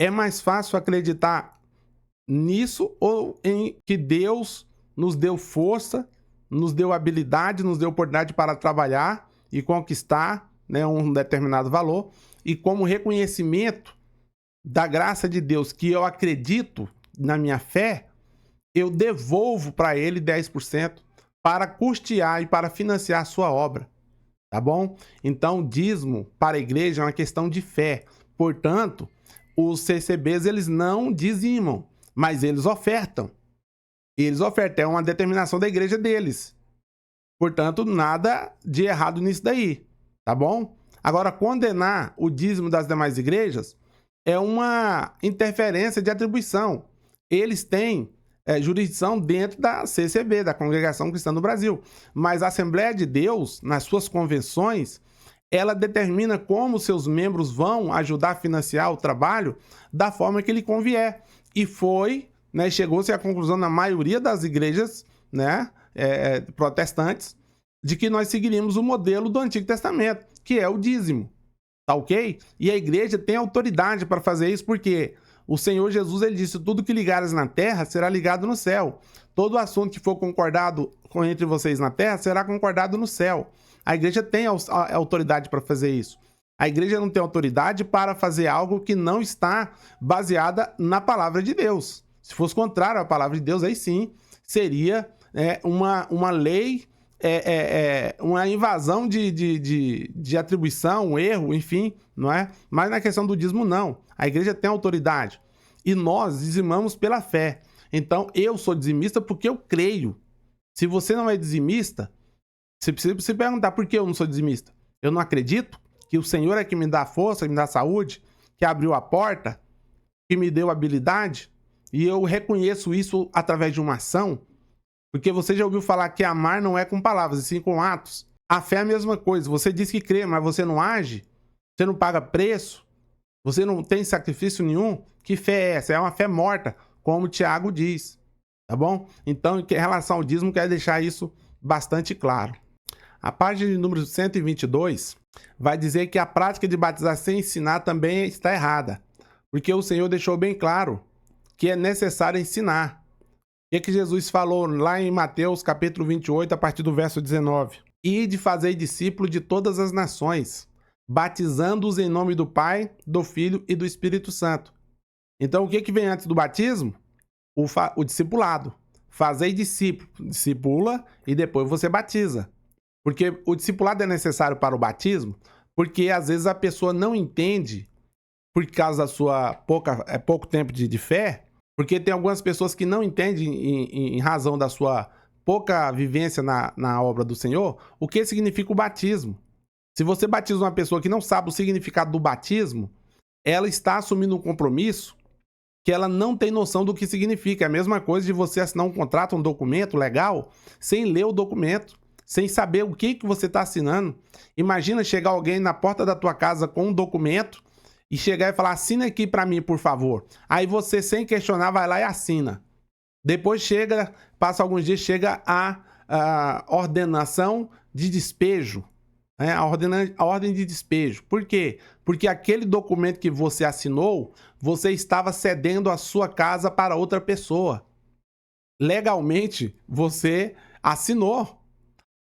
É mais fácil acreditar nisso ou em que Deus nos deu força, nos deu habilidade, nos deu oportunidade para trabalhar e conquistar, né, um determinado valor, e como reconhecimento da graça de Deus que eu acredito na minha fé, eu devolvo para ele 10% para custear e para financiar a sua obra, tá bom? Então, dízimo para a igreja é uma questão de fé. Portanto, os CCBs, eles não dizimam, mas eles ofertam. Eles ofertam, é uma determinação da igreja deles. Portanto, nada de errado nisso daí, tá bom? Agora, condenar o dízimo das demais igrejas é uma interferência de atribuição. Eles têm jurisdição dentro da CCB, da Congregação Cristã do Brasil. Mas a Assembleia de Deus, nas suas convenções, ela determina como seus membros vão ajudar a financiar o trabalho da forma que lhe convier. E foi, né, chegou-se à conclusão na maioria das igrejas, né, protestantes, de que nós seguiríamos o modelo do Antigo Testamento, que é o dízimo. Tá ok? E a igreja tem autoridade para fazer isso, porque o Senhor Jesus, ele disse: tudo que ligares na terra será ligado no céu. Todo assunto que for concordado entre vocês na terra será concordado no céu. A igreja tem a autoridade para fazer isso. A igreja não tem autoridade para fazer algo que não está baseada na palavra de Deus. Se fosse contrário à palavra de Deus, aí sim seria uma lei, uma invasão de atribuição, um erro, enfim, não é? Mas na questão do dízimo, não. A igreja tem autoridade. E nós dizimamos pela fé. Então, eu sou dizimista porque eu creio. Se você não é dizimista, você precisa se perguntar por que eu não sou dizimista. Eu não acredito que o Senhor é que me dá força, que me dá saúde, que abriu a porta, que me deu habilidade, e eu reconheço isso através de uma ação. Porque você já ouviu falar que amar não é com palavras, e sim com atos. A fé é a mesma coisa. Você diz que crê, mas você não age, você não paga preço, você não tem sacrifício nenhum. Que fé é essa? É uma fé morta, como o Tiago diz. Tá bom? Então, em relação ao dízimo, quero deixar isso bastante claro. A página de número 122 vai dizer que a prática de batizar sem ensinar também está errada. Porque o Senhor deixou bem claro que é necessário ensinar. O que Jesus falou lá em Mateus capítulo 28, a partir do verso 19? Ide fazer discípulo de todas as nações, batizando-os em nome do Pai, do Filho e do Espírito Santo. Então, o que vem antes do batismo? O discipulado. Fazer discípulo. Discipula e depois você batiza. Porque o discipulado é necessário para o batismo, porque às vezes a pessoa não entende, por causa da sua pouco tempo de fé, porque tem algumas pessoas que não entendem, em razão da sua pouca vivência na obra do Senhor, o que significa o batismo. Se você batiza uma pessoa que não sabe o significado do batismo, ela está assumindo um compromisso que ela não tem noção do que significa. É a mesma coisa de você assinar um contrato, um documento legal, sem ler o documento, sem saber o que você está assinando. Imagina chegar alguém na porta da tua casa com um documento e chegar e falar: assina aqui para mim, por favor. Aí você, sem questionar, vai lá e assina. Depois passa alguns dias, chega a ordenação de despejo. A ordem de despejo. Por quê? Porque aquele documento que você assinou, você estava cedendo a sua casa para outra pessoa. Legalmente, você assinou.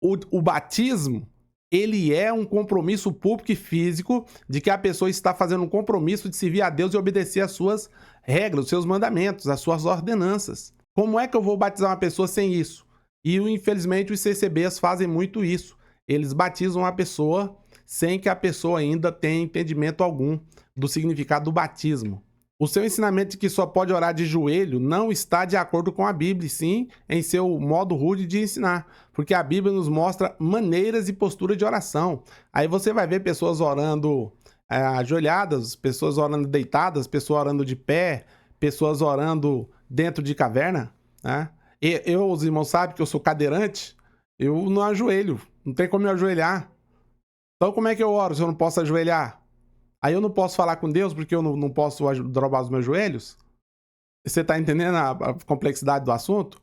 O batismo, ele é um compromisso público e físico de que a pessoa está fazendo um compromisso de servir a Deus e obedecer às suas regras, os seus mandamentos, as suas ordenanças. Como é que eu vou batizar uma pessoa sem isso? E, infelizmente, os CCBs fazem muito isso. Eles batizam a pessoa sem que a pessoa ainda tenha entendimento algum do significado do batismo. O seu ensinamento de que só pode orar de joelho não está de acordo com a Bíblia, sim, em seu modo rude de ensinar, porque a Bíblia nos mostra maneiras e postura de oração. Aí você vai ver pessoas orando ajoelhadas, pessoas orando deitadas, pessoas orando de pé, pessoas orando dentro de caverna, né? Os irmãos sabem que eu sou cadeirante, eu não ajoelho, não tem como eu ajoelhar. Então como é que eu oro se eu não posso ajoelhar? Aí eu não posso falar com Deus porque eu não posso dobrar os meus joelhos? Você está entendendo a complexidade do assunto?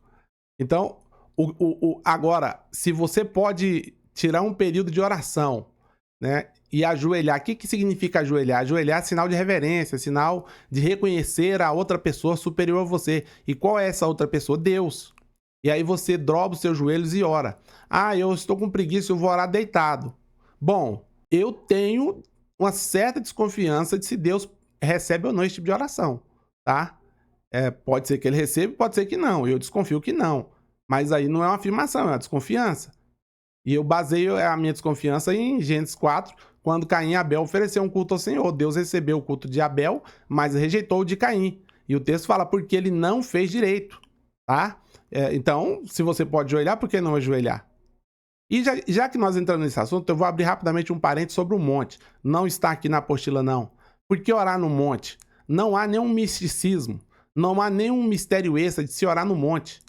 Então, agora, se você pode tirar um período de oração, né, E ajoelhar, o que significa ajoelhar? Ajoelhar é sinal de reverência, sinal de reconhecer a outra pessoa superior a você. E qual é essa outra pessoa? Deus. E aí você dobra os seus joelhos e ora. Ah, eu estou com preguiça, eu vou orar deitado. Bom, eu tenho uma certa desconfiança de se Deus recebe ou não esse tipo de oração, tá? Pode ser que ele receba, pode ser que não. Eu desconfio que não. Mas aí não é uma afirmação, é uma desconfiança. E eu baseio a minha desconfiança em Gênesis 4, quando Caim e Abel ofereceram um culto ao Senhor. Deus recebeu o culto de Abel, mas rejeitou o de Caim. E o texto fala porque ele não fez direito, tá? Então, se você pode ajoelhar, por que não ajoelhar? E já que nós entramos nesse assunto, eu vou abrir rapidamente um parênteses sobre o monte. Não está aqui na apostila, não. Por que orar no monte? Não há nenhum misticismo, não há nenhum mistério extra de se orar no monte.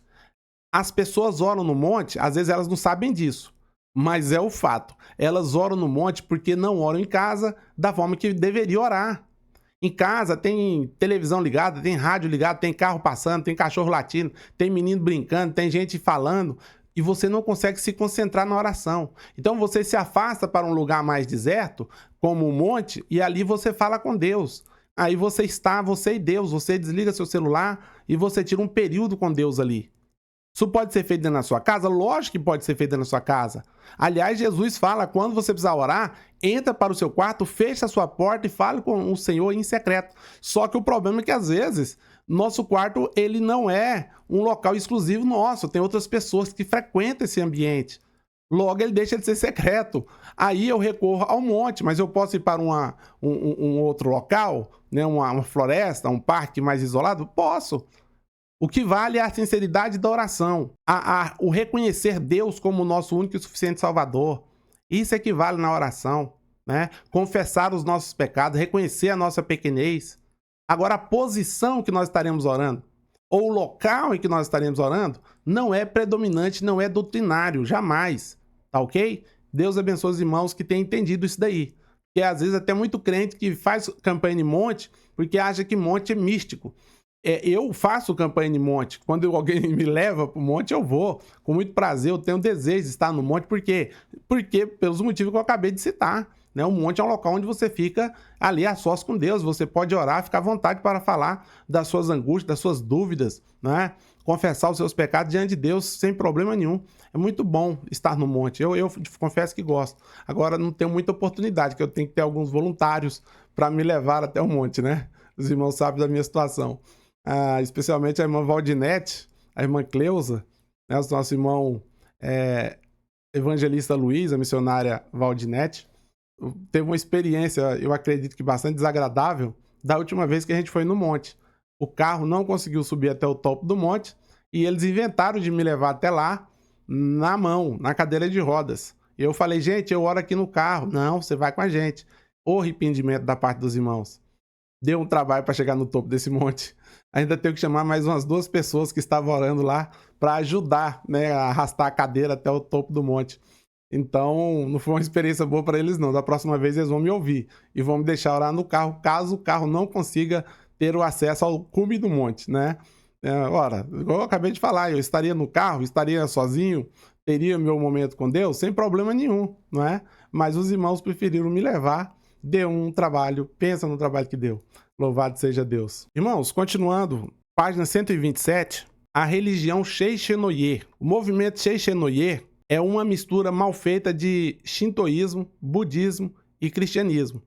As pessoas oram no monte, às vezes elas não sabem disso, mas é o fato. Elas oram no monte porque não oram em casa da forma que deveria orar. Em casa tem televisão ligada, tem rádio ligada, tem carro passando, tem cachorro latindo, tem menino brincando, tem gente falando e você não consegue se concentrar na oração. Então você se afasta para um lugar mais deserto, como um monte, e ali você fala com Deus. Aí você e Deus, você desliga seu celular e você tira um período com Deus ali. Isso pode ser feito dentro da sua casa? Lógico que pode ser feito dentro da sua casa. Aliás, Jesus fala, quando você precisar orar, entra para o seu quarto, fecha a sua porta e fale com o Senhor em secreto. Só que o problema é que, às vezes, nosso quarto ele não é um local exclusivo nosso. Tem outras pessoas que frequentam esse ambiente. Logo, ele deixa de ser secreto. Aí eu recorro ao monte, mas eu posso ir para um outro local, né? Uma floresta, um parque mais isolado? Posso. O que vale é a sinceridade da oração, o reconhecer Deus como o nosso único e suficiente Salvador. Isso é que vale na oração, né? Confessar os nossos pecados, reconhecer a nossa pequenez. Agora, a posição que nós estaremos orando, ou o local em que nós estaremos orando, não é predominante, não é doutrinário, jamais, tá ok? Deus abençoe os irmãos que têm entendido isso daí. Porque às vezes até muito crente que faz campanha de monte, porque acha que monte é místico. Eu faço campanha de monte. Quando alguém me leva para o monte, eu vou. Com muito prazer, eu tenho desejo de estar no monte. Por quê? Porque pelos motivos que eu acabei de citar. Né? O monte é um local onde você fica ali a sós com Deus. Você pode orar, ficar à vontade para falar das suas angústias, das suas dúvidas, né? Confessar os seus pecados diante de Deus sem problema nenhum. É muito bom estar no monte. Eu confesso que gosto. Agora, não tenho muita oportunidade, que eu tenho que ter alguns voluntários para me levar até o monte, né? Os irmãos sabem da minha situação. Especialmente a irmã Valdinete, a irmã Cleusa, né, o nosso irmão evangelista Luiz, a missionária Valdinete, teve uma experiência, eu acredito que bastante desagradável, da última vez que a gente foi no monte. O carro não conseguiu subir até o topo do monte e eles inventaram de me levar até lá na mão, na cadeira de rodas. E eu falei, gente, eu oro aqui no carro. Não, você vai com a gente. O arrependimento da parte dos irmãos. Deu um trabalho para chegar no topo desse monte. Ainda tenho que chamar mais umas 2 pessoas que estavam orando lá para ajudar, né, a arrastar a cadeira até o topo do monte. Então, não foi uma experiência boa para eles, não. Da próxima vez eles vão me ouvir e vão me deixar orar no carro, caso o carro não consiga ter o acesso ao cume do monte, né? Ora, igual eu acabei de falar, eu estaria no carro, estaria sozinho, teria meu momento com Deus, sem problema nenhum, não é? Mas os irmãos preferiram me levar, deu um trabalho, pensa no trabalho que deu. Louvado seja Deus. Irmãos, continuando, página 127, a religião Seishenoye. O movimento Seishenoye é uma mistura mal feita de shintoísmo, budismo e cristianismo.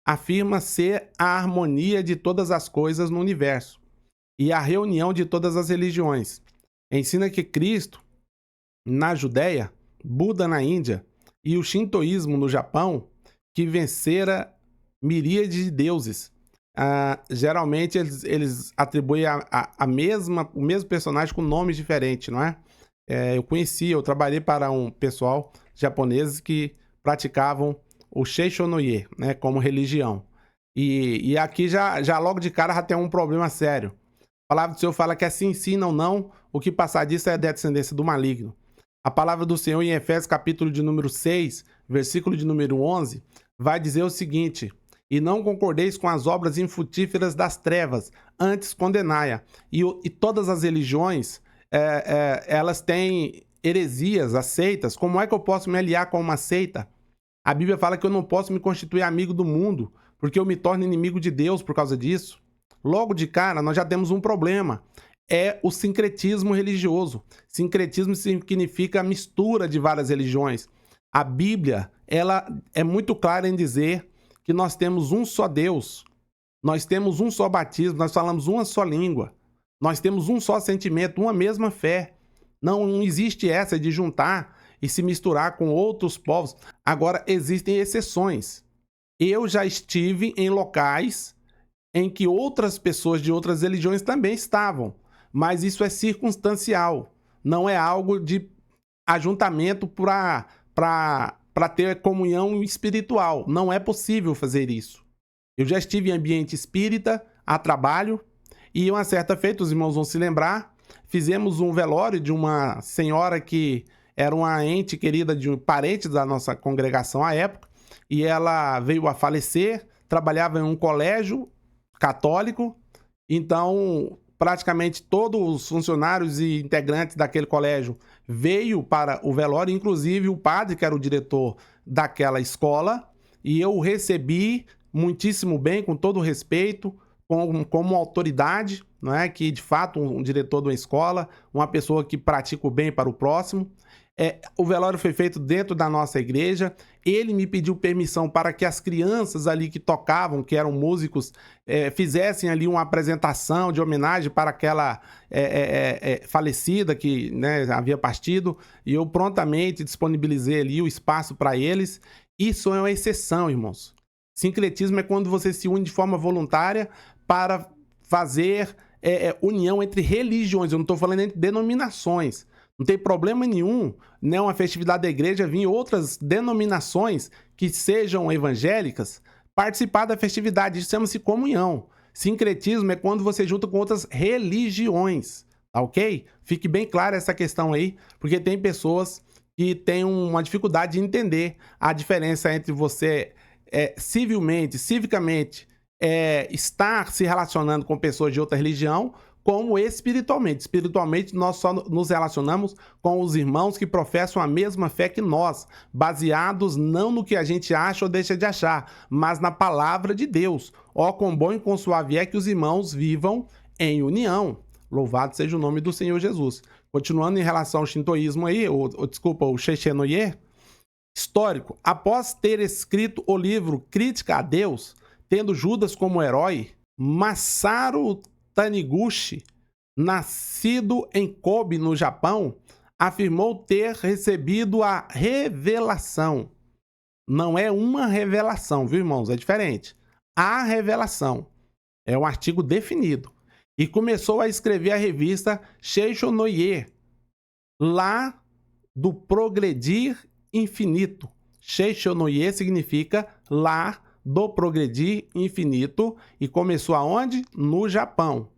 Afirma ser a harmonia de todas as coisas no universo e a reunião de todas as religiões. Ensina que Cristo, na Judéia, Buda na Índia e o shintoísmo no Japão, que vencera miríades de deuses. Geralmente eles atribuem o mesmo personagem com nomes diferentes, não é? Eu trabalhei para um pessoal japonês que praticavam o Seishenoye, né, como religião. E aqui já logo de cara já tem um problema sério. A palavra do Senhor fala que é sim, sim, não, não. O que passar disso é descendência do maligno. A palavra do Senhor em Efésios capítulo de número 6, versículo de número 11, vai dizer o seguinte: e não concordeis com as obras infrutíferas das trevas, antes condenai-a. E todas as religiões, elas têm heresias, as seitas. Como é que eu posso me aliar com uma seita? A Bíblia fala que eu não posso me constituir amigo do mundo, porque eu me torno inimigo de Deus por causa disso. Logo de cara, nós já temos um problema. É o sincretismo religioso. Sincretismo significa a mistura de várias religiões. A Bíblia, ela é muito clara em dizer que nós temos um só Deus, nós temos um só batismo, nós falamos uma só língua, nós temos um só sentimento, uma mesma fé. Não existe essa de juntar e se misturar com outros povos. Agora, existem exceções. Eu já estive em locais em que outras pessoas de outras religiões também estavam, mas isso é circunstancial, não é algo de ajuntamento para ter comunhão espiritual. Não é possível fazer isso. Eu já estive em ambiente espírita, a trabalho, e uma certa feita, os irmãos vão se lembrar, fizemos um velório de uma senhora que era uma ente querida de um parente da nossa congregação à época, e ela veio a falecer, trabalhava em um colégio católico, então praticamente todos os funcionários e integrantes daquele colégio veio para o velório, inclusive o padre, que era o diretor daquela escola, e eu o recebi muitíssimo bem, com todo respeito, como autoridade, não é? Que de fato um diretor de uma escola, uma pessoa que pratica o bem para o próximo. O velório foi feito dentro da nossa igreja. Ele me pediu permissão para que as crianças ali que tocavam, que eram músicos, fizessem ali uma apresentação de homenagem para aquela falecida que, né, havia partido, e eu prontamente disponibilizei ali o espaço para eles. Isso é uma exceção, irmãos. Sincretismo é quando você se une de forma voluntária para fazer união entre religiões. Eu não estou falando entre denominações. Não tem problema nenhum, né, uma festividade da igreja vir outras denominações que sejam evangélicas participar da festividade. Isso chama-se comunhão. Sincretismo é quando você junta com outras religiões, tá ok? Fique bem clara essa questão aí, porque tem pessoas que têm uma dificuldade de entender a diferença entre você civicamente estar se relacionando com pessoas de outra religião, como espiritualmente. Espiritualmente, nós só nos relacionamos com os irmãos que professam a mesma fé que nós, baseados não no que a gente acha ou deixa de achar, mas na palavra de Deus. Ó, quão bom e quão suave é que os irmãos vivam em união. Louvado seja o nome do Senhor Jesus. Continuando em relação ao shintoísmo aí, o Sheshe-no-ye, histórico. Após ter escrito o livro Crítica a Deus, tendo Judas como herói, Masaru Taniguchi, nascido em Kobe, no Japão, afirmou ter recebido a revelação. Não é uma revelação, viu, irmãos? É diferente. A revelação é um artigo definido. E começou a escrever a revista Sheshe-no-ye, lá do progredir infinito. Sheshe-no-ye significa lá do progredir infinito, e começou aonde? No Japão.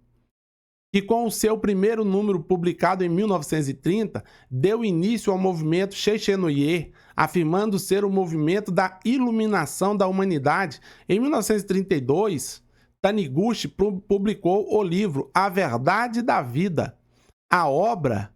E com o seu primeiro número publicado em 1930, deu início ao movimento Sheshe-no-ye, afirmando ser o movimento da iluminação da humanidade. Em 1932, Taniguchi publicou o livro A Verdade da Vida. A obra,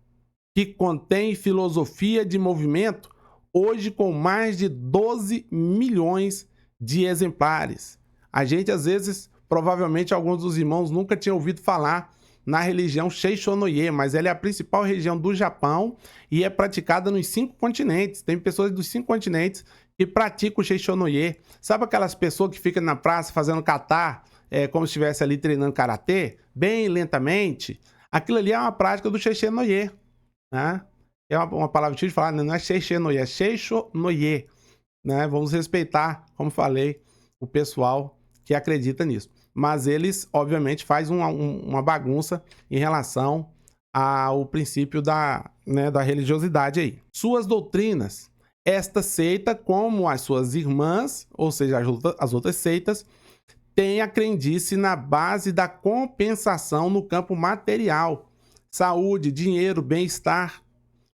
que contém filosofia de movimento, hoje com mais de 12 milhões de exemplares. A gente, às vezes, provavelmente alguns dos irmãos nunca tinham ouvido falar na religião Sheshe-no-ye, mas ela é a principal religião do Japão e é praticada nos 5 continentes. Tem pessoas dos 5 continentes que praticam o Sheshe-no-ye. Sabe aquelas pessoas que ficam na praça fazendo kata, como se estivesse ali treinando karatê, bem lentamente? Aquilo ali é uma prática do Sheshe-no-ye, né? É uma palavra difícil de falar, não é Sheshe-no-ye, é Sheshe-no-ye, né? Vamos respeitar, como falei, o pessoal que acredita nisso. Mas eles, obviamente, fazem uma bagunça em relação ao princípio da religiosidade aí. Suas doutrinas. Esta seita, como as suas irmãs, ou seja, as outras seitas, tem a crendice na base da compensação no campo material, saúde, dinheiro, bem-estar.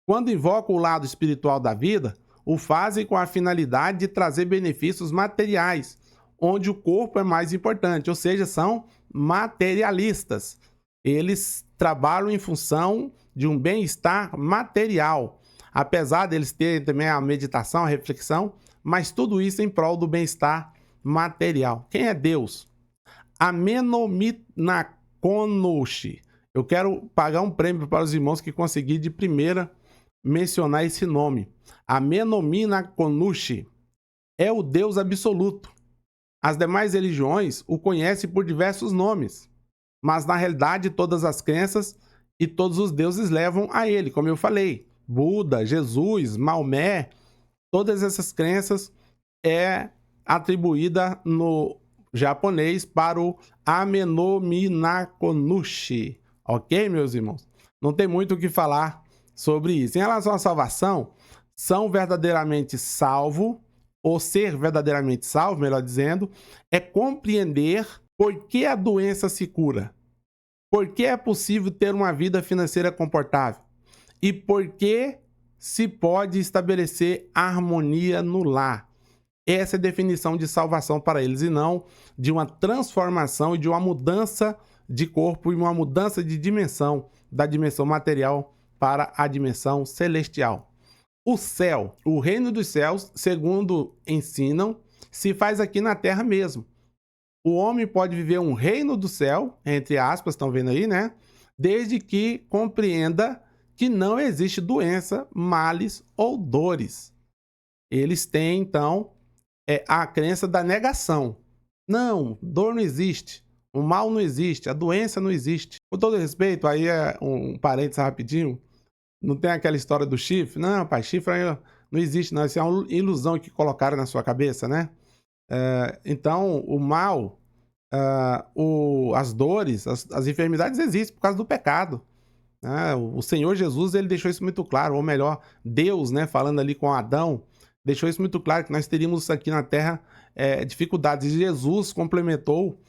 Quando invocam o lado espiritual da vida, o fazem com a finalidade de trazer benefícios materiais, onde o corpo é mais importante, ou seja, são materialistas. Eles trabalham em função de um bem-estar material. Apesar deles terem também a meditação, a reflexão, mas tudo isso em prol do bem-estar material. Quem é Deus? Amenominakonushi. Eu quero pagar um prêmio para os irmãos que conseguir de primeira mencionar esse nome. Amenominakonushi é o Deus absoluto. As demais religiões o conhecem por diversos nomes, mas na realidade todas as crenças e todos os deuses levam a ele, como eu falei. Buda, Jesus, Maomé, todas essas crenças é atribuída no japonês para o Amenominakonushi. Ok, meus irmãos? Não tem muito o que falar sobre isso. Em relação à salvação, são verdadeiramente salvos, ou ser verdadeiramente salvo, melhor dizendo, é compreender por que a doença se cura, por que é possível ter uma vida financeira confortável e por que se pode estabelecer harmonia no lar. Essa é a definição de salvação para eles, e não de uma transformação e de uma mudança de corpo e uma mudança de dimensão, da dimensão material para a dimensão celestial. O céu, o reino dos céus, segundo ensinam, se faz aqui na terra mesmo. O homem pode viver um reino do céu, entre aspas, estão vendo aí, né? Desde que compreenda que não existe doença, males ou dores. Eles têm, então, a crença da negação. Não, dor não existe, o mal não existe, a doença não existe. Com todo respeito, aí é um parênteses rapidinho, não tem aquela história do chifre? Não, pai, chifre não existe, não. Isso é uma ilusão que colocaram na sua cabeça, né? Então, o mal, as dores, as enfermidades existem por causa do pecado. Né? O Senhor Jesus, ele deixou isso muito claro, ou melhor, Deus, né, falando ali com Adão, deixou isso muito claro, que nós teríamos aqui na Terra dificuldades. E Jesus complementou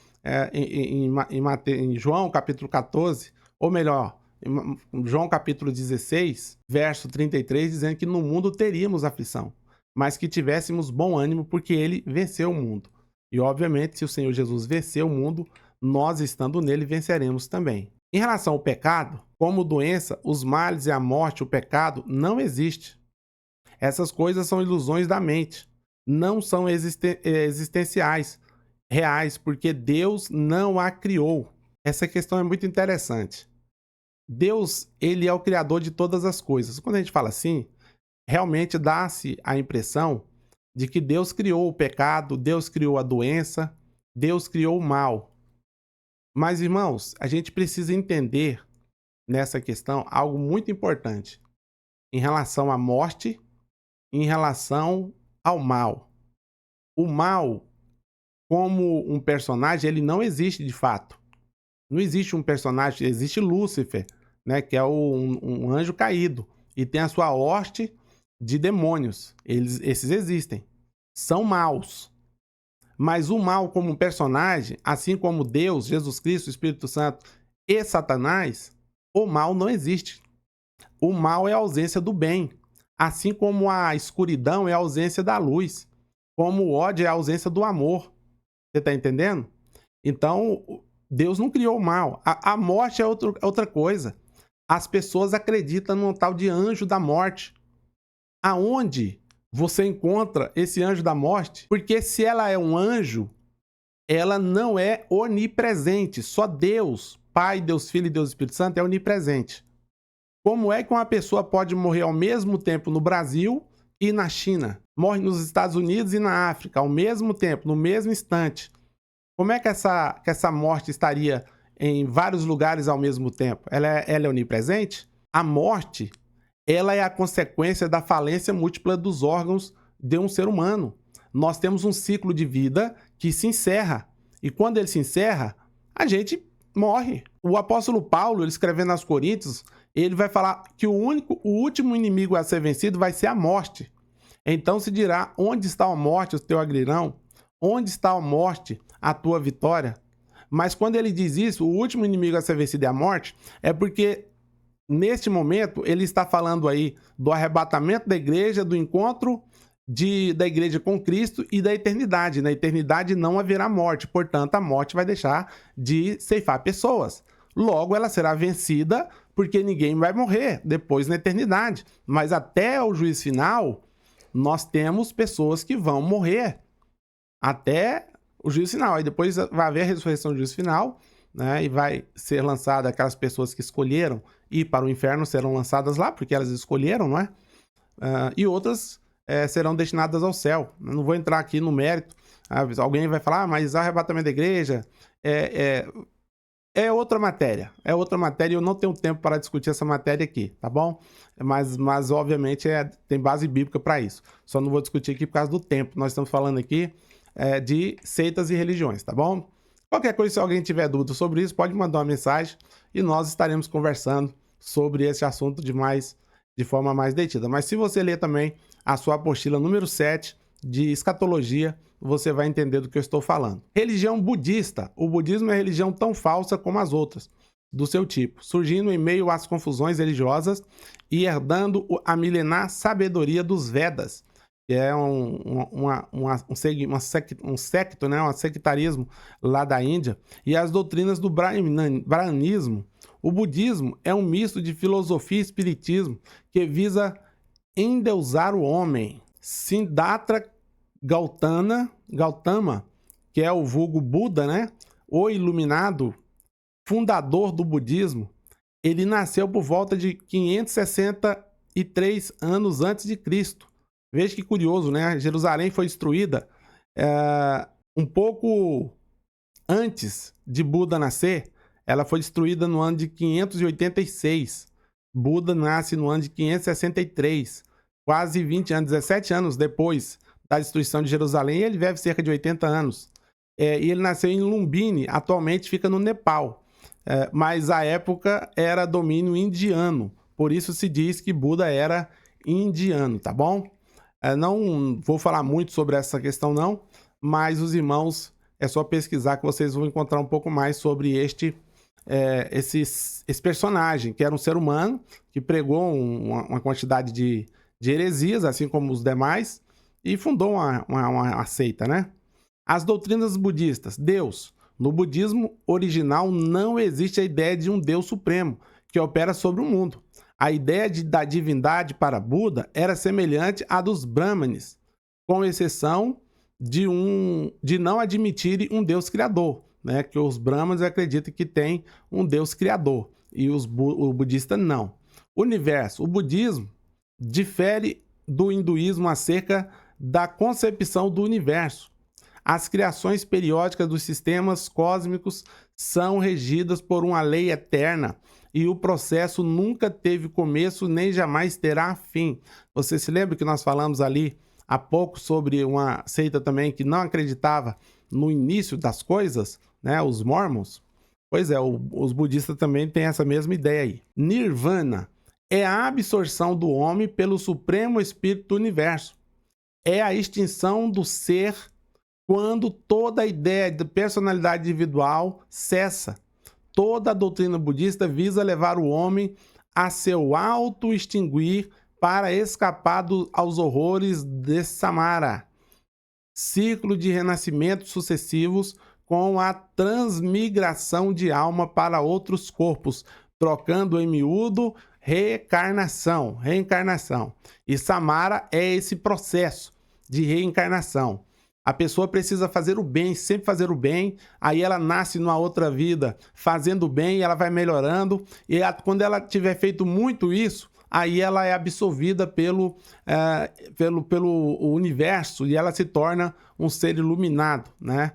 em João capítulo 14, ou melhor, João capítulo 16, verso 33, dizendo que no mundo teríamos aflição, mas que tivéssemos bom ânimo, porque ele venceu o mundo. E obviamente, se o Senhor Jesus venceu o mundo, nós estando nele venceremos também. Em relação ao pecado, como doença, os males e a morte, o pecado, não existe. Essas coisas são ilusões da mente, não são existenciais, reais, porque Deus não a criou. Essa questão é muito interessante. Deus, ele é o criador de todas as coisas. Quando a gente fala assim, realmente dá-se a impressão de que Deus criou o pecado, Deus criou a doença, Deus criou o mal. Mas, irmãos, a gente precisa entender nessa questão algo muito importante em relação à morte, em relação ao mal. O mal, como um personagem, ele não existe de fato. Não existe um personagem, existe Lúcifer, né, que é um anjo caído, e tem a sua hoste de demônios. Esses existem. São maus. Mas o mal como um personagem, assim como Deus, Jesus Cristo, Espírito Santo e Satanás, o mal não existe. O mal é a ausência do bem. Assim como a escuridão é a ausência da luz. Como o ódio é a ausência do amor. Você está entendendo? Então, Deus não criou o mal. A morte é outra coisa. As pessoas acreditam num tal de anjo da morte. Aonde você encontra esse anjo da morte? Porque se ela é um anjo, ela não é onipresente. Só Deus, Pai, Deus Filho e Deus Espírito Santo é onipresente. Como é que uma pessoa pode morrer ao mesmo tempo no Brasil e na China? Morre nos Estados Unidos e na África ao mesmo tempo, no mesmo instante. Como é que essa morte estaria em vários lugares ao mesmo tempo? Ela é onipresente? A morte, ela é a consequência da falência múltipla dos órgãos de um ser humano. Nós temos um ciclo de vida que se encerra. E quando ele se encerra, a gente morre. O apóstolo Paulo, ele escrevendo aos Coríntios, ele vai falar que o último inimigo a ser vencido vai ser a morte. Então se dirá, onde está a morte, o teu aguilhão? Onde está a morte, a tua vitória? Mas quando ele diz isso, o último inimigo a ser vencido é a morte, é porque neste momento ele está falando aí do arrebatamento da igreja, do encontro da igreja com Cristo e da eternidade. Na eternidade não haverá morte, portanto a morte vai deixar de ceifar pessoas. Logo ela será vencida porque ninguém vai morrer depois na eternidade. Mas até o juízo final, nós temos pessoas que vão morrer até o juízo final. Aí depois vai haver a ressurreição do juízo final, né? E vai ser lançada aquelas pessoas que escolheram ir para o inferno, serão lançadas lá, porque elas escolheram, não é? E outras serão destinadas ao céu. Eu não vou entrar aqui no mérito. Alguém vai falar, mas arrebatamento da igreja é outra matéria. É outra matéria e eu não tenho tempo para discutir essa matéria aqui, tá bom? Mas obviamente, tem base bíblica para isso. Só não vou discutir aqui por causa do tempo. Nós estamos falando aqui de seitas e religiões, tá bom? Qualquer coisa, se alguém tiver dúvida sobre isso, pode mandar uma mensagem e nós estaremos conversando sobre esse assunto de forma mais detida. Mas se você ler também a sua apostila número 7 de escatologia, você vai entender do que eu estou falando. Religião budista. O budismo é religião tão falsa como as outras do seu tipo, surgindo em meio às confusões religiosas e herdando a milenar sabedoria dos Vedas, que é um secto, né? Um sectarismo lá da Índia, e as doutrinas do brahmanismo. O budismo é um misto de filosofia e espiritismo que visa endeusar o homem. Siddhartha Gautama, que é o vulgo Buda, né? O iluminado, fundador do budismo, ele nasceu por volta de 563 anos antes de Cristo. Veja que curioso, né? Jerusalém foi destruída um pouco antes de Buda nascer. Ela foi destruída no ano de 586. Buda nasce no ano de 563. Quase 20 anos, 17 anos depois da destruição de Jerusalém, ele vive cerca de 80 anos. E ele nasceu em Lumbini, atualmente fica no Nepal. Mas a época era domínio indiano. Por isso se diz que Buda era indiano, tá bom? Não vou falar muito sobre essa questão não, mas os irmãos, é só pesquisar que vocês vão encontrar um pouco mais sobre esse personagem, que era um ser humano, que pregou uma quantidade de heresias, assim como os demais, e fundou uma seita, né? As doutrinas budistas. Deus. No budismo original não existe a ideia de um Deus supremo que opera sobre o mundo. A ideia da divindade para Buda era semelhante à dos Brahmanes, com exceção de não admitirem um Deus criador, né? Que os Brahmanes acreditam que tem um Deus criador e o budista não. Universo. O budismo difere do hinduísmo acerca da concepção do universo. As criações periódicas dos sistemas cósmicos são regidas por uma lei eterna e o processo nunca teve começo nem jamais terá fim. Você se lembra que nós falamos ali há pouco sobre uma seita também que não acreditava no início das coisas, né? Os Mormons? Pois é, os budistas também têm essa mesma ideia aí. Nirvana é a absorção do homem pelo Supremo Espírito do Universo. É a extinção do ser quando toda a ideia de personalidade individual cessa. Toda a doutrina budista visa levar o homem a seu auto-extinguir para escapar aos horrores de Samara. Ciclo de renascimentos sucessivos com a transmigração de alma para outros corpos, trocando em miúdo reencarnação. E Samara é esse processo de reencarnação. A pessoa precisa fazer o bem, sempre fazer o bem, aí ela nasce numa outra vida fazendo o bem, ela vai melhorando, e quando ela tiver feito muito isso, aí ela é absorvida pelo universo e ela se torna um ser iluminado, né?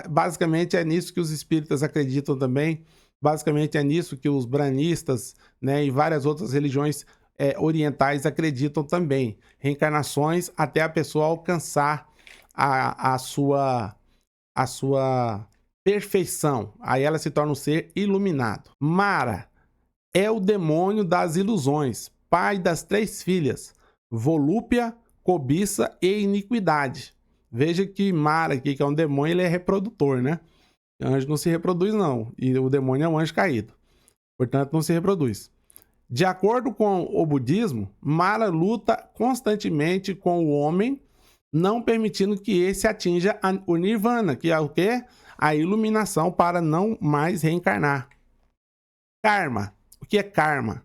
Basicamente é nisso que os espíritas acreditam também, basicamente é nisso que os brahmanistas, né, e várias outras religiões orientais acreditam também. Reencarnações até a pessoa alcançar a sua perfeição. Aí ela se torna um ser iluminado. Mara é o demônio das ilusões, pai das 3 filhas, volúpia, cobiça e iniquidade. Veja que Mara aqui, que é um demônio, ele é reprodutor, né? O anjo não se reproduz não, e o demônio é um anjo caído. Portanto, não se reproduz. De acordo com o budismo, Mara luta constantemente com o homem, não permitindo que esse atinja o nirvana, que é o quê? A iluminação para não mais reencarnar. Karma. O que é karma?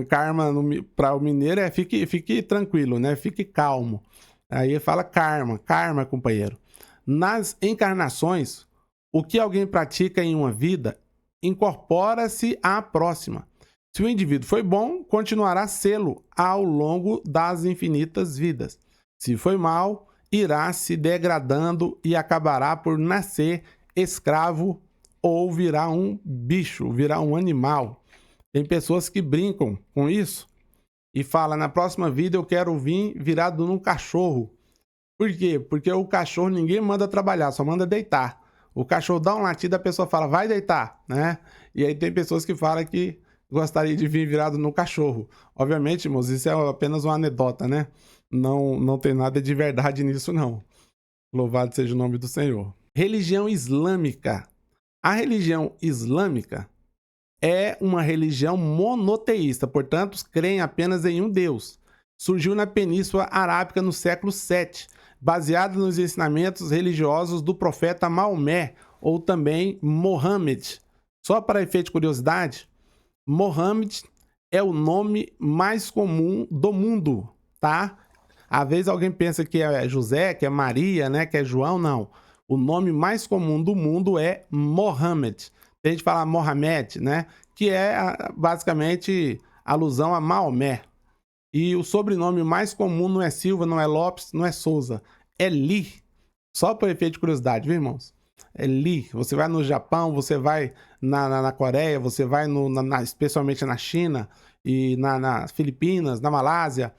Karma para o mineiro é fique tranquilo, né? Fique calmo. Aí fala karma, companheiro. Nas encarnações, o que alguém pratica em uma vida incorpora-se à próxima. Se o indivíduo foi bom, continuará a sê-lo ao longo das infinitas vidas. Se foi mal, irá se degradando e acabará por nascer escravo ou virar um bicho, virar um animal. Tem pessoas que brincam com isso e falam, na próxima vida eu quero vir virado num cachorro. Por quê? Porque o cachorro ninguém manda trabalhar, só manda deitar. O cachorro dá um latido, a pessoa fala, vai deitar, né? E aí tem pessoas que falam que gostaria de vir virado num cachorro. Obviamente, irmãos, isso é apenas uma anedota, né? Não tem nada de verdade nisso, não. Louvado seja o nome do Senhor. Religião islâmica. A religião islâmica é uma religião monoteísta, portanto, creem apenas em um Deus. Surgiu na Península Arábica no século VII, baseada nos ensinamentos religiosos do profeta Maomé, ou também Mohammed. Só para efeito de curiosidade, Mohammed é o nome mais comum do mundo, tá? Às vezes alguém pensa que é José, que é Maria, né, que é João, não. O nome mais comum do mundo é Mohammed. Tem gente que fala Mohamed, né? Que é basicamente alusão a Maomé. E o sobrenome mais comum não é Silva, não é Lopes, não é Souza. É Lee. Só por efeito de curiosidade, viu, irmãos? É Lee. Você vai no Japão, você vai na Coreia, você vai especialmente na China e nas Filipinas, na Malásia.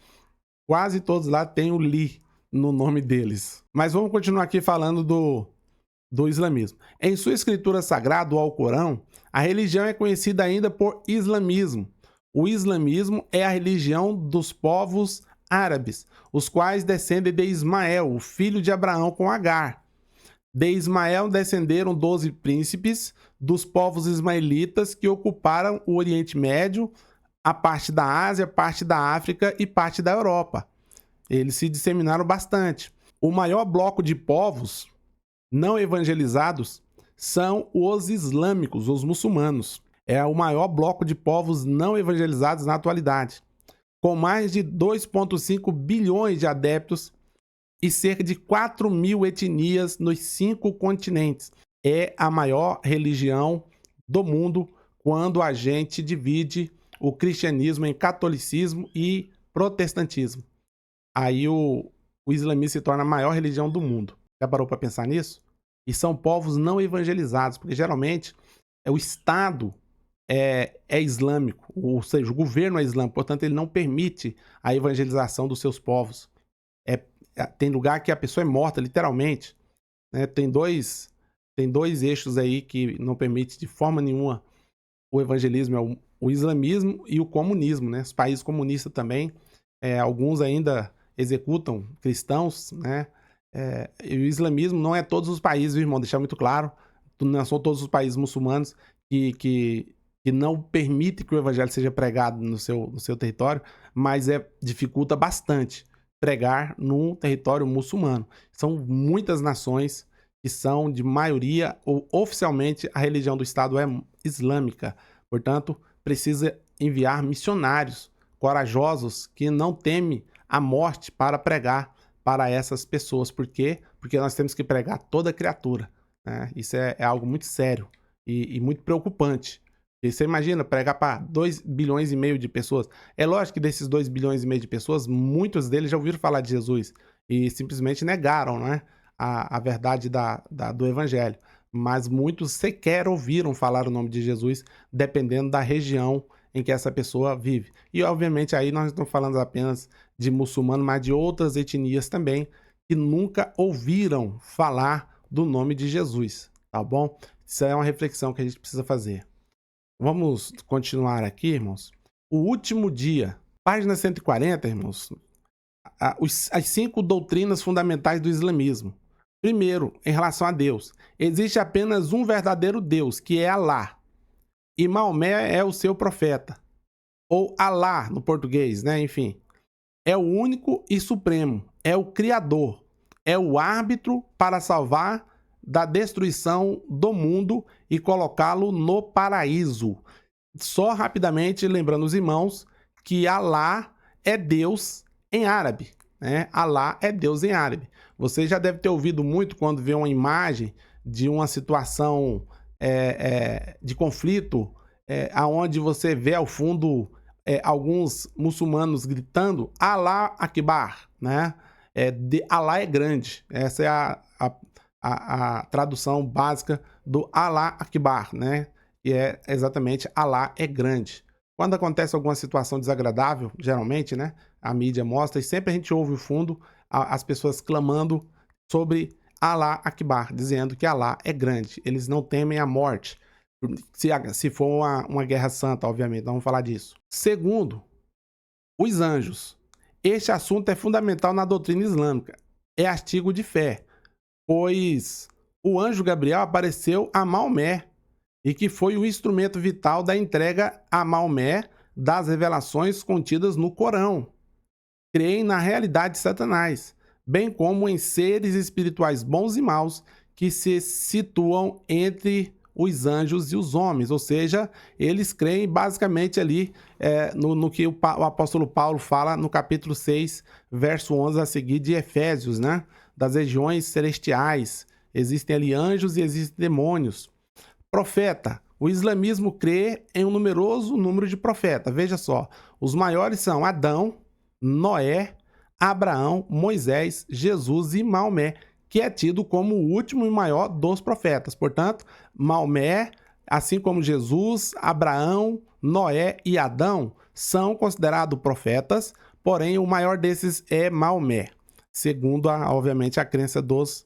Quase todos lá têm o Lee no nome deles. Mas vamos continuar aqui falando do islamismo. Em sua escritura sagrada, o Alcorão, a religião é conhecida ainda por islamismo. O islamismo é a religião dos povos árabes, os quais descendem de Ismael, o filho de Abraão com Agar. De Ismael descenderam 12 príncipes dos povos ismaelitas que ocuparam o Oriente Médio, a parte da Ásia, parte da África e parte da Europa. Eles se disseminaram bastante. O maior bloco de povos não evangelizados são os islâmicos, os muçulmanos. É o maior bloco de povos não evangelizados na atualidade, com mais de 2,5 bilhões de adeptos e cerca de 4.000 etnias nos 5 continentes. É a maior religião do mundo quando a gente divide o cristianismo em catolicismo e protestantismo. Aí o islamismo se torna a maior religião do mundo. Já parou para pensar nisso? E são povos não evangelizados, porque geralmente o Estado é islâmico, ou seja, o governo é islâmico, portanto ele não permite a evangelização dos seus povos. Tem lugar que a pessoa é morta, literalmente. Né? Tem dois eixos aí que não permite de forma nenhuma o evangelismo, é o islamismo e o comunismo. Né? Os países comunistas também, alguns ainda executam cristãos, né? E o islamismo não é todos os países, viu, irmão? Deixar muito claro, não são todos os países muçulmanos que não permitem que o evangelho seja pregado no seu território, mas dificulta bastante pregar num território muçulmano. São muitas nações que são de maioria, ou oficialmente a religião do Estado é islâmica. Portanto, precisa enviar missionários corajosos que não temem a morte para pregar para essas pessoas. Por quê? Porque nós temos que pregar toda criatura. Né? Isso é algo muito sério e muito preocupante. E você imagina pregar para 2,5 bilhões de pessoas. É lógico que desses 2,5 bilhões de pessoas, muitos deles já ouviram falar de Jesus e simplesmente negaram, né, a verdade do evangelho. Mas muitos sequer ouviram falar o nome de Jesus, dependendo da região em que essa pessoa vive. E obviamente aí nós não estamos falando apenas de muçulmano, mas de outras etnias também que nunca ouviram falar do nome de Jesus, tá bom? Isso é uma reflexão que a gente precisa fazer. Vamos continuar aqui, irmãos. O último dia, página 140, irmãos. As 5 doutrinas fundamentais do islamismo. Primeiro, em relação a Deus. Existe apenas um verdadeiro Deus, que é Alá. E Maomé é o seu profeta. Ou Alá, no português, né? Enfim. É o único e supremo. É o Criador. É o árbitro para salvar da destruição do mundo e colocá-lo no paraíso. Só rapidamente lembrando os irmãos que Alá é Deus em árabe, né? Alá é Deus em árabe. Você já deve ter ouvido muito quando vê uma imagem de uma situação de conflito, aonde você vê ao fundo alguns muçulmanos gritando Alá Akbar, né? Alá é grande. Essa é a tradução básica do Alá Akbar, né? Que é exatamente Alá é grande. Quando acontece alguma situação desagradável, geralmente, né? A mídia mostra e sempre a gente ouve o fundo as pessoas clamando sobre Alá Akbar, dizendo que Alá é grande. Eles não temem a morte. Se for uma guerra santa, obviamente, não vamos falar disso. Segundo, os anjos. Este assunto é fundamental na doutrina islâmica. É artigo de fé, pois o anjo Gabriel apareceu a Maomé e que foi o instrumento vital da entrega a Maomé das revelações contidas no Corão. Creem na realidade de Satanás, bem como em seres espirituais bons e maus que se situam entre os anjos e os homens, ou seja, eles creem basicamente ali no que o apóstolo Paulo fala no capítulo 6, verso 11 a seguir de Efésios, né? Das regiões celestiais. Existem ali anjos e existem demônios. Profeta. O islamismo crê em um numeroso número de profetas. Veja só, os maiores são Adão, Noé, Abraão, Moisés, Jesus e Maomé, que é tido como o último e maior dos profetas. Portanto, Maomé, assim como Jesus, Abraão, Noé e Adão, são considerados profetas, porém o maior desses é Maomé, segundo, obviamente, a crença dos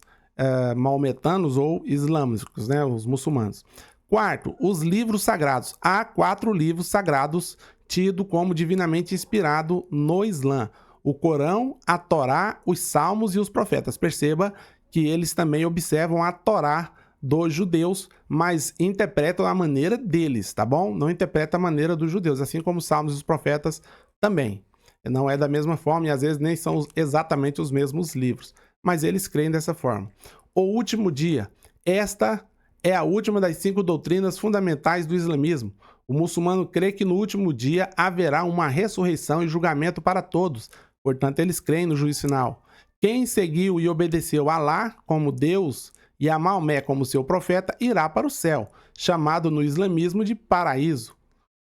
maometanos ou islâmicos, né, os muçulmanos. Quarto, os livros sagrados. Há 4 livros sagrados tidos como divinamente inspirado no Islã: o Corão, a Torá, os Salmos e os Profetas. Perceba que eles também observam a Torá dos judeus, mas interpretam a maneira deles, tá bom? Não interpreta a maneira dos judeus, assim como os Salmos e os Profetas também. Não é da mesma forma e às vezes nem são exatamente os mesmos livros, mas eles creem dessa forma. O último dia. Esta é a última das 5 doutrinas fundamentais do islamismo. O muçulmano crê que no último dia haverá uma ressurreição e julgamento para todos. Portanto, eles creem no juízo final. Quem seguiu e obedeceu a Alá como Deus e a Maomé como seu profeta irá para o céu, chamado no islamismo de paraíso,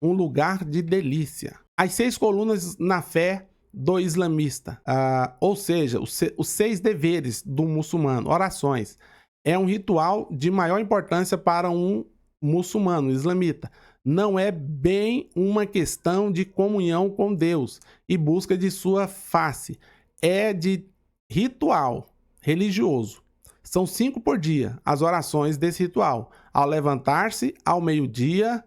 um lugar de delícia. As 6 colunas na fé do islamista, ou seja, os 6 deveres do muçulmano, orações, é um ritual de maior importância para um muçulmano, islamita. Não é bem uma questão de comunhão com Deus e busca de sua face. É de ritual religioso. São 5 por dia, as orações desse ritual. Ao levantar-se, ao meio-dia,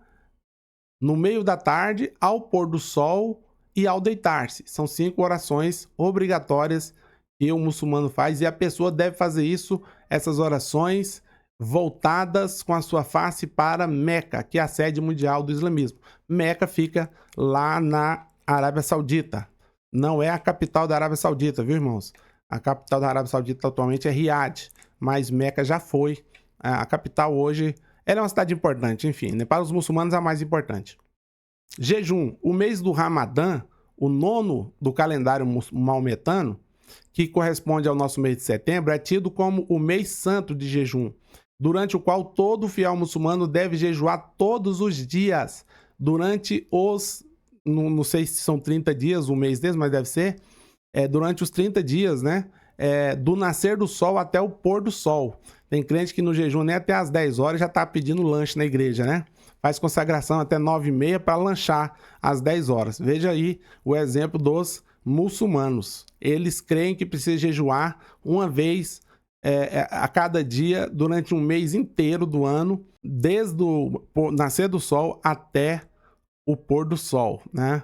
no meio da tarde, ao pôr do sol e ao deitar-se. São 5 orações obrigatórias que o muçulmano faz e a pessoa deve fazer isso, essas orações voltadas com a sua face para Meca, que é a sede mundial do islamismo. Meca fica lá na Arábia Saudita. Não é a capital da Arábia Saudita, viu, irmãos? A capital da Arábia Saudita atualmente é Riad, mas Meca já foi. A capital hoje, ela é uma cidade importante, enfim, né? Para os muçulmanos é a mais importante. Jejum. O mês do Ramadã, o 9º do calendário maometano, que corresponde ao nosso mês de setembro, é tido como o mês santo de jejum, durante o qual todo fiel muçulmano deve jejuar todos os dias, durante os, não sei se são 30 dias, um mês desse, mas deve ser, durante os 30 dias, né, do nascer do sol até o pôr do sol. Tem crente que no jejum nem até às 10 horas já está pedindo lanche na igreja, né? Faz consagração até 9h30 para lanchar às 10 horas. Veja aí o exemplo dos muçulmanos. Eles creem que precisa jejuar uma vez a cada dia durante um mês inteiro do ano, desde o nascer do sol até o pôr do sol, né?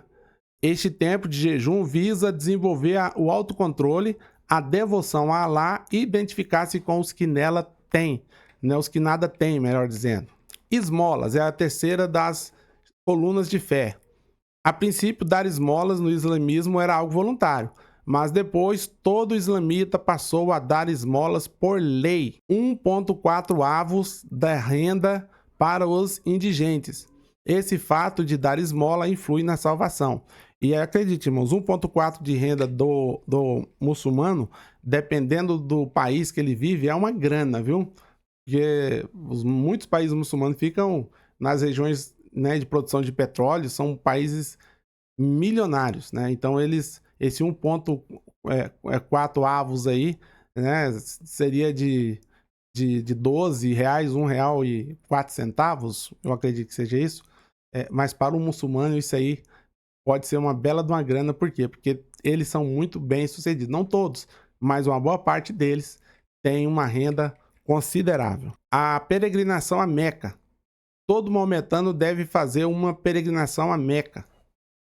Este tempo de jejum visa desenvolver o autocontrole, a devoção a Alá e identificar-se com os que nela têm, né? Os que nada têm, melhor dizendo. Esmolas é a terceira das colunas de fé. A princípio, dar esmolas no islamismo era algo voluntário, mas depois todo islamita passou a dar esmolas por lei, 1,4 avos da renda para os indigentes. Esse fato de dar esmola influi na salvação. E acredite, irmãos, 1,4 de renda do muçulmano, dependendo do país que ele vive, é uma grana, viu? Porque muitos países muçulmanos ficam nas regiões, né, de produção de petróleo, são países milionários, né? Então esse 1,4 avos aí, né, seria de 12 reais, R$ 1,04, eu acredito que seja isso. Mas para o muçulmano isso aí pode ser uma bela de uma grana, por quê? Porque eles são muito bem sucedidos, não todos, mas uma boa parte deles tem uma renda considerável. A peregrinação a Meca. Todo maometano deve fazer uma peregrinação a Meca,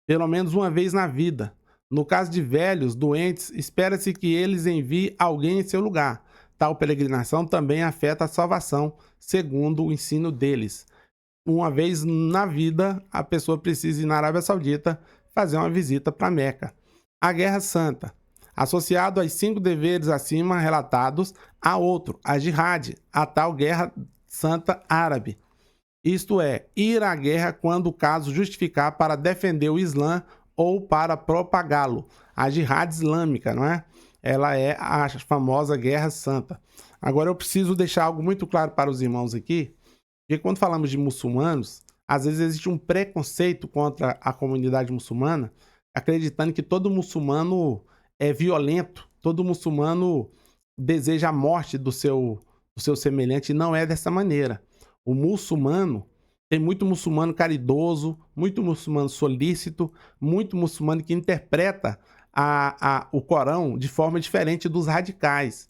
pelo menos uma vez na vida. No caso de velhos, doentes, espera-se que eles enviem alguém em seu lugar. Tal peregrinação também afeta a salvação, segundo o ensino deles. Uma vez na vida, a pessoa precisa ir na Arábia Saudita fazer uma visita para Meca. A Guerra Santa. Associado aos 5 deveres acima relatados, há outro, a Jihad, a tal Guerra Santa Árabe. Isto é, ir à guerra quando o caso justificar para defender o Islã ou para propagá-lo. A Jihad Islâmica, não é? Ela é a famosa Guerra Santa. Agora eu preciso deixar algo muito claro para os irmãos aqui, porque quando falamos de muçulmanos, às vezes existe um preconceito contra a comunidade muçulmana, acreditando que todo muçulmano é violento, todo muçulmano deseja a morte do seu semelhante, e não é dessa maneira. O muçulmano, tem muito muçulmano caridoso, muito muçulmano solícito, muito muçulmano que interpreta o Corão de forma diferente dos radicais.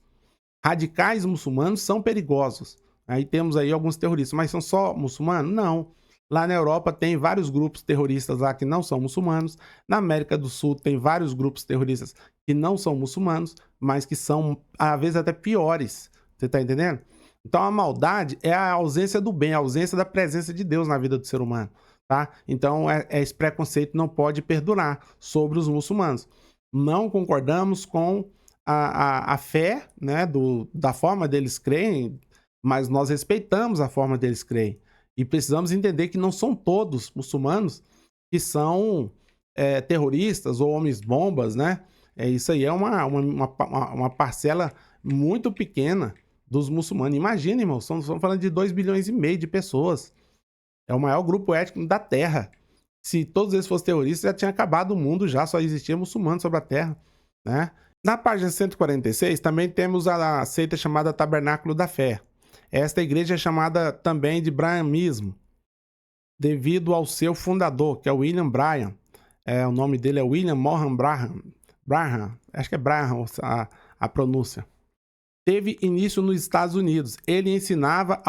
Radicais muçulmanos são perigosos. Aí temos aí alguns terroristas, mas são só muçulmanos? Não. Lá na Europa tem vários grupos terroristas lá que não são muçulmanos. Na América do Sul tem vários grupos terroristas que não são muçulmanos, mas que são, às vezes, até piores. Você tá entendendo? Então a maldade é a ausência do bem, a ausência da presença de Deus na vida do ser humano, tá? Então esse preconceito não pode perdurar sobre os muçulmanos. Não concordamos com a fé, né, da forma deles creem, mas nós respeitamos a forma deles creem. E precisamos entender que não são todos muçulmanos que são terroristas ou homens-bombas, né? Isso aí é uma parcela muito pequena dos muçulmanos. Imagina, irmão, estamos falando de 2,5 bilhões de pessoas. É o maior grupo étnico da Terra. Se todos eles fossem terroristas, já tinha acabado o mundo, já só existia muçulmano sobre a Terra, né? Na página 146, também temos a seita chamada Tabernáculo da Fé. Esta igreja é chamada também de Brahmanismo, devido ao seu fundador, que é William Bryan. O nome dele é William Mohan Braham. Acho que é Braham a pronúncia. Teve início nos Estados Unidos. Ele ensinava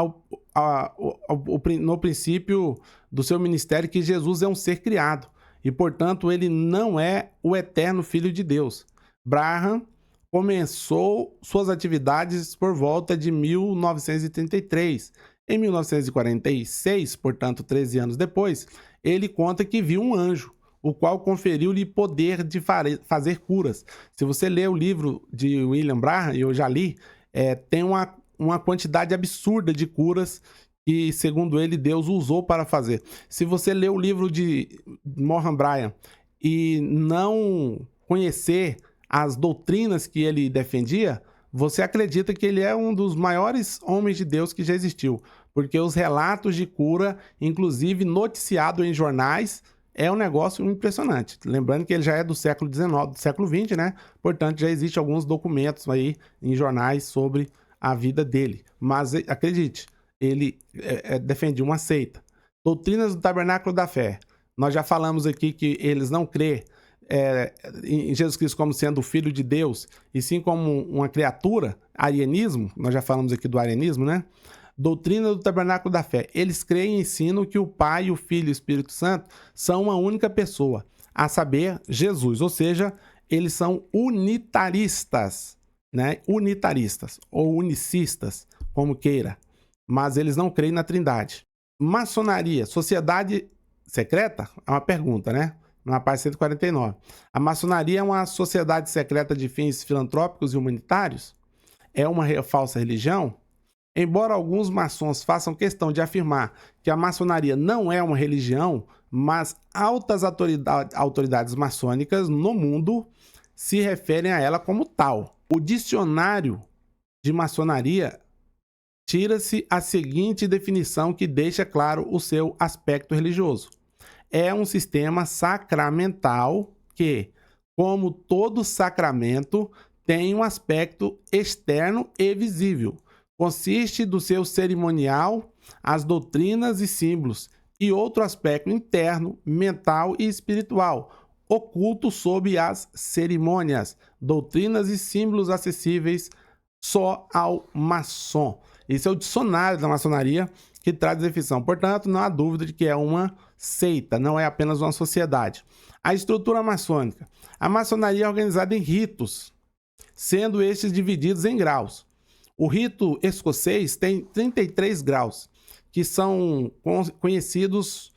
no princípio do seu ministério que Jesus é um ser criado e, portanto, ele não é o eterno Filho de Deus. Braham começou suas atividades por volta de 1933. Em 1946, portanto, 13 anos depois, ele conta que viu um anjo, o qual conferiu-lhe poder de fazer curas. Se você ler o livro de William Braham, eu já li, tem uma quantidade absurda de curas que, segundo ele, Deus usou para fazer. Se você ler o livro de Mohan Bryan e não conhecer as doutrinas que ele defendia, você acredita que ele é um dos maiores homens de Deus que já existiu, porque os relatos de cura, inclusive noticiado em jornais, é um negócio impressionante. Lembrando que ele já é do século XIX, do século XX, né? Portanto, já existem alguns documentos aí em jornais sobre a vida dele. Mas acredite, ele defendia uma seita. Doutrinas do Tabernáculo da Fé. Nós já falamos aqui que eles não crêem em Jesus Cristo como sendo o Filho de Deus, e sim como uma criatura, arianismo, nós já falamos aqui do arianismo, né? Doutrina do Tabernáculo da Fé. Eles creem e ensinam que o Pai, o Filho e o Espírito Santo são uma única pessoa, a saber, Jesus. Ou seja, eles são unitaristas, né? Unitaristas ou unicistas, como queira. Mas eles não creem na Trindade. Maçonaria, sociedade secreta? É uma pergunta, né? Na página 149. A maçonaria é uma sociedade secreta de fins filantrópicos e humanitários? É uma falsa religião? Embora alguns maçons façam questão de afirmar que a maçonaria não é uma religião, mas altas autoridades maçônicas no mundo se referem a ela como tal. O dicionário de maçonaria tira-se a seguinte definição que deixa claro o seu aspecto religioso. É um sistema sacramental que, como todo sacramento, tem um aspecto externo e visível. Consiste do seu cerimonial, as doutrinas e símbolos, e outro aspecto interno, mental e espiritual, oculto sob as cerimônias, doutrinas e símbolos acessíveis só ao maçom. Esse é o dicionário da maçonaria que traz a definição. Portanto, não há dúvida de que é uma seita, não é apenas uma sociedade. A estrutura maçônica. A maçonaria é organizada em ritos, sendo estes divididos em graus. O rito escocês tem 33 graus, que são conhecidos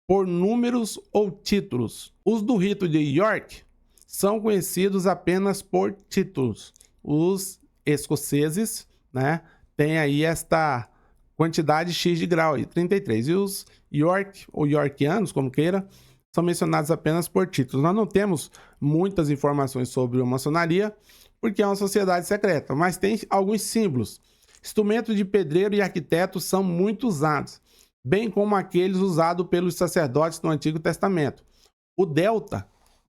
por números ou títulos. Os do rito de York são conhecidos apenas por títulos. Os escoceses, né, têm aí esta quantidade X de grau, aí, 33. E os York, ou Yorkianos, como queira, são mencionados apenas por títulos. Nós não temos muitas informações sobre a maçonaria, porque é uma sociedade secreta, mas tem alguns símbolos. Instrumentos de pedreiro e arquiteto são muito usados, bem como aqueles usados pelos sacerdotes no Antigo Testamento. O delta,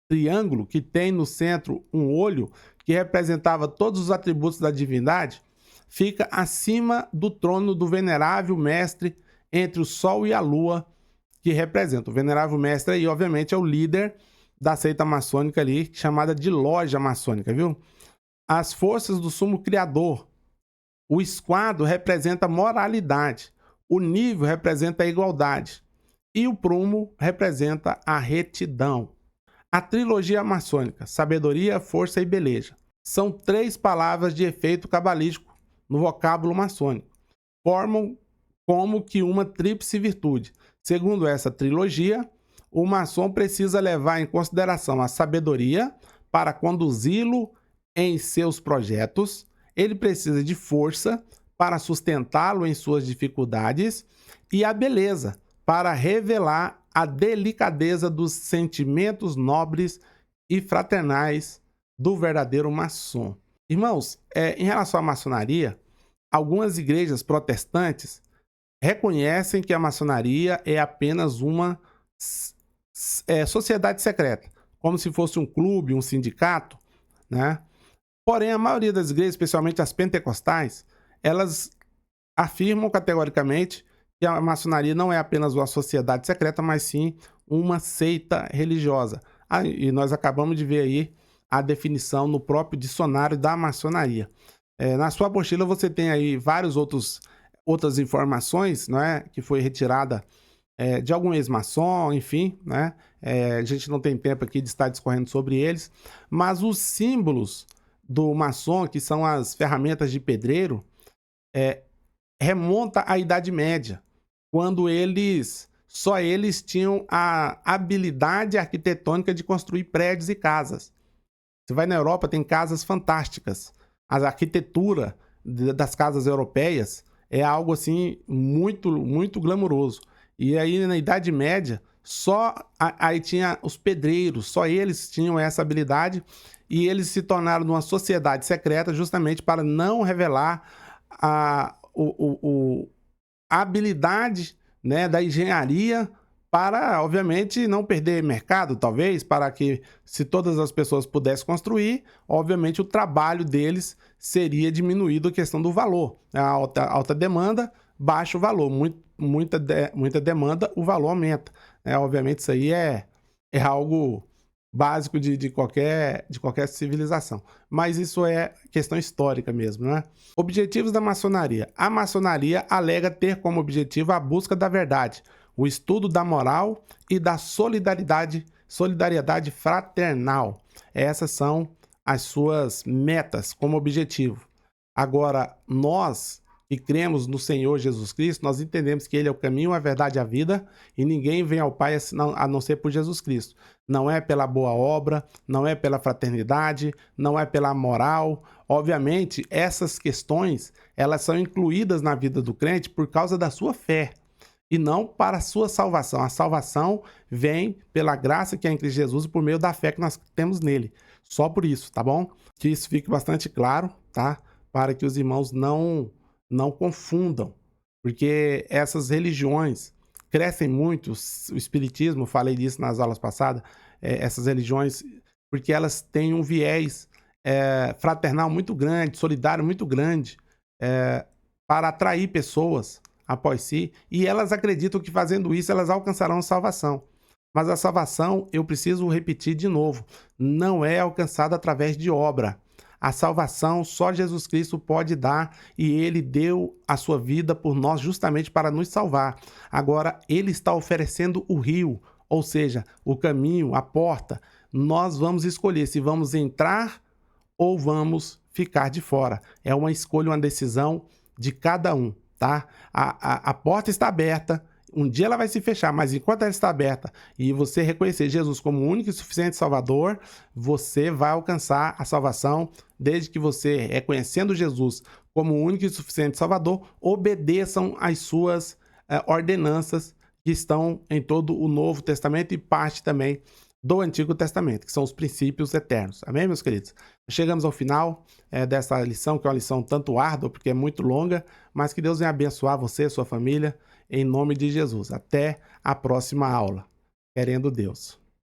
triângulo, que tem no centro um olho, que representava todos os atributos da divindade, fica acima do trono do venerável mestre entre o sol e a lua, que representa. O venerável mestre aí, obviamente, é o líder da seita maçônica ali, chamada de loja maçônica, viu? As forças do sumo criador. O esquadro representa moralidade. O nível representa a igualdade. E o prumo representa a retidão. A trilogia maçônica, sabedoria, força e beleza, são 3 palavras de efeito cabalístico no vocábulo maçônico. Formam como que uma tríplice virtude. Segundo essa trilogia, o maçom precisa levar em consideração a sabedoria para conduzi-lo em seus projetos, ele precisa de força para sustentá-lo em suas dificuldades e a beleza para revelar a delicadeza dos sentimentos nobres e fraternais do verdadeiro maçom. Irmãos, em relação à maçonaria, algumas igrejas protestantes reconhecem que a maçonaria é apenas uma sociedade secreta, como se fosse um clube, um sindicato, né? Porém, a maioria das igrejas, especialmente as pentecostais, elas afirmam categoricamente que a maçonaria não é apenas uma sociedade secreta, mas sim uma seita religiosa. E nós acabamos de ver aí a definição no próprio dicionário da maçonaria. Na sua apostila você tem aí várias outras informações, não é, que foi retirada de algum ex-maçom, enfim, né? A gente não tem tempo aqui de estar discorrendo sobre eles, mas os símbolos do maçom, que são as ferramentas de pedreiro, remonta à Idade Média, quando só eles tinham a habilidade arquitetônica de construir prédios e casas. Você vai na Europa, tem casas fantásticas. A arquitetura das casas europeias é algo assim muito, muito glamuroso. E aí na Idade Média, aí tinha os pedreiros, só eles tinham essa habilidade, e eles se tornaram uma sociedade secreta justamente para não revelar a habilidade, né, da engenharia, para, obviamente, não perder mercado, talvez, para que, se todas as pessoas pudessem construir, obviamente o trabalho deles seria diminuído a questão do valor. A alta demanda, baixo valor. Muita demanda, o valor aumenta. Obviamente, isso aí é algo básico de qualquer civilização. Mas isso é questão histórica mesmo, né? Objetivos da maçonaria. A maçonaria alega ter como objetivo a busca da verdade, o estudo da moral e da solidariedade fraternal. Essas são as suas metas como objetivo. Agora, nós que cremos no Senhor Jesus Cristo, nós entendemos que Ele é o caminho, a verdade e a vida, e ninguém vem ao Pai a não ser por Jesus Cristo. Não é pela boa obra, não é pela fraternidade, não é pela moral. Obviamente, essas questões, elas são incluídas na vida do crente por causa da sua fé. e não para a sua salvação. A salvação vem pela graça que é em Cristo Jesus e por meio da fé que nós temos nele. Só por isso, tá bom? Que isso fique bastante claro, tá? Para que os irmãos não confundam, porque essas religiões crescem muito, o espiritismo, falei disso nas aulas passadas, essas religiões, porque elas têm um viés fraternal muito grande, solidário muito grande, para atrair pessoas após si, e elas acreditam que fazendo isso elas alcançarão a salvação. Mas a salvação, eu preciso repetir de novo, não é alcançada através de obra. A salvação só Jesus Cristo pode dar, e ele deu a sua vida por nós justamente para nos salvar. Agora, ele está oferecendo o rio, ou seja, o caminho, a porta. Nós vamos escolher se vamos entrar ou vamos ficar de fora. É uma escolha, uma decisão de cada um, tá? A porta está aberta, um dia ela vai se fechar, mas enquanto ela está aberta e você reconhecer Jesus como o único e suficiente Salvador, você vai alcançar a salvação, desde que você, reconhecendo Jesus como o único e suficiente Salvador, obedeçam às suas ordenanças que estão em todo o Novo Testamento e parte também do Antigo Testamento, que são os princípios eternos. Amém, meus queridos? Chegamos ao final dessa lição, que é uma lição tanto árdua, porque é muito longa, mas que Deus venha abençoar você e sua família, em nome de Jesus. Até a próxima aula, querendo Deus.